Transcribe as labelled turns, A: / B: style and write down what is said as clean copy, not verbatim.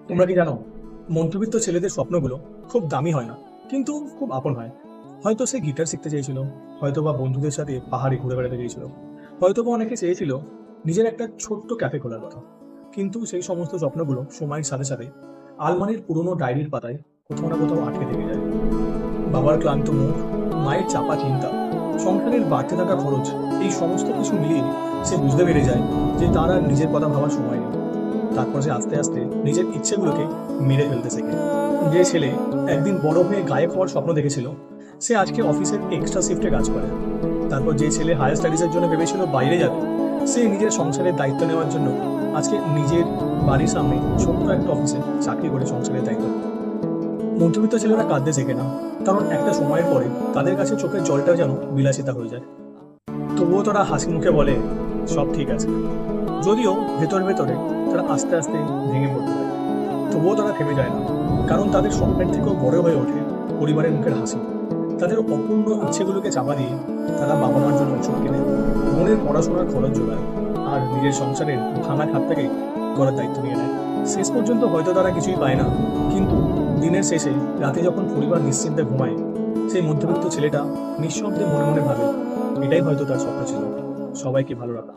A: তোমরা কি জানো, মধ্যবিত্ত ছেলেদের স্বপ্নগুলো খুব দামি হয় না, কিন্তু খুব আপন হয়। হয়তো সে গিটার শিখতে চেয়েছিল, হয়তো বা বন্ধুদের সাথে পাহাড়ে ঘুরে বেড়াতে চেয়েছিল, হয়তো বা অনেকে চেয়েছিল নিজের একটা ছোট্ট ক্যাফে খোলার কথা। কিন্তু সেই সমস্ত স্বপ্নগুলো সময়ের সাথে সাথে আলমারির পুরনো ডায়েরির পাতায় কোথাও না কোথাও আটকে থেকে যায়। বাবার ক্লান্ত মুখ, মায়ের চাপা চিন্তা, সংসারের বাড়তে থাকা খরচ, এই সমস্ত কিছু মিলিয়ে সে বুঝতে পেরে যায় যে তার আর নিজের কথা ভাবার সময় নেই। তারপর সে আস্তে আস্তে নিজের ইচ্ছেগুলোকে মেরে ফেলতে শেখে। যে ছেলে একদিন বড় হয়ে গায়ক হওয়ার স্বপ্ন দেখেছিল, সে আজকে অফিসের এক্সট্রা শিফটে কাজ করে। তারপর যে ছেলে হায়ার স্টাডিজের জন্য ভেবেছিল বাইরে যাবে, সে নিজের সংসারের দায়িত্ব নেওয়ার জন্য আজকে নিজের বাড়ির সামনে ছোট্ট একটা অফিসে চাকরি করে সংসারের দায়িত্ব নেয়। মধ্যবিত্ত ছেলেরা কাঁদতে শেখে না, কারণ একটা সময়ের পরে তাদের কাছে চোখের জলটা যেন বিলাসিতা হয়ে যায়। তবুও তারা হাসি মুখে বলে সব ঠিক আছে, যদিও ভেতর ভেতরে তারা আস্তে আস্তে ভেঙে পড়তে থাকে। তবুও তারা থেমে যায় না, কারণ তাদের স্বপ্নের থেকেও বড় হয়ে ওঠে পরিবারের মুখের হাসি। তাদের অপূর্ণ ইচ্ছেগুলোকে চাপা দিয়ে তারা বাবা মার জন্য ওষুধ কিনে, বোনের পড়াশোনার খরচ জোগায়, আর নিজের সংসারের ভাঙা হাত থেকে করার দায়িত্ব নিয়ে নেয়। শেষ পর্যন্ত হয়তো তারা কিছুই পায় না, কিন্তু দিনের শেষে রাতে যখন পরিবার নিশ্চিন্তে ঘুমায়, সেই মধ্যবিত্ত ছেলেটা নিঃশব্দে মনে মনে ভাবে এটাই হয়তো তার স্বপ্ন ছিল, সবাইকে ভালো রাখা।